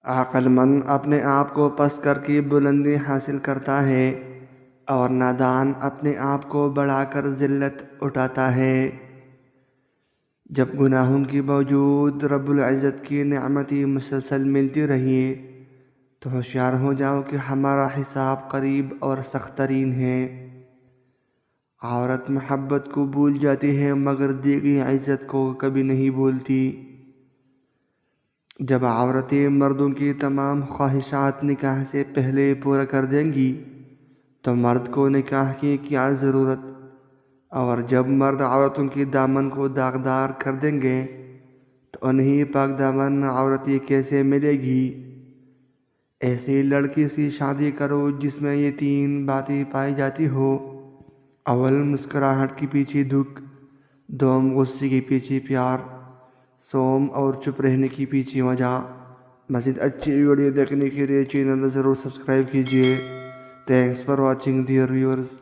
عقل مند اپنے آپ کو پست کر کے بلندی حاصل کرتا ہے اور نادان اپنے آپ کو بڑھا کر ذلت اٹھاتا ہے۔ جب گناہوں کے باوجود رب العزت کی نعمتیں مسلسل ملتی رہیں تو ہوشیار ہو جاؤ کہ ہمارا حساب قریب اور سخت ترین ہے۔ عورت محبت کو بھول جاتی ہے مگر دی گئی عزت کو کبھی نہیں بھولتی۔ جب عورتیں مردوں کی تمام خواہشات نکاح سے پہلے پورا کر دیں گی تو مرد کو نکاح کی کیا ضرورت، اور جب مرد عورتوں کی دامن کو داغدار کر دیں گے تو انہیں پاک دامن عورتیں کیسے ملے گی۔ ایسی لڑکی سے شادی کرو جس میں یہ تین باتیں پائی جاتی ہو: اول مسکراہٹ کے پیچھے دکھ، دوم غصے کے پیچھے پیار، سوم اور چپ رہنے کے پیچھے وجہ۔ مزید اچھی ویڈیو دیکھنے کے لیے چینل ضرور سبسکرائب کیجیے۔ Thanks for watching dear viewers.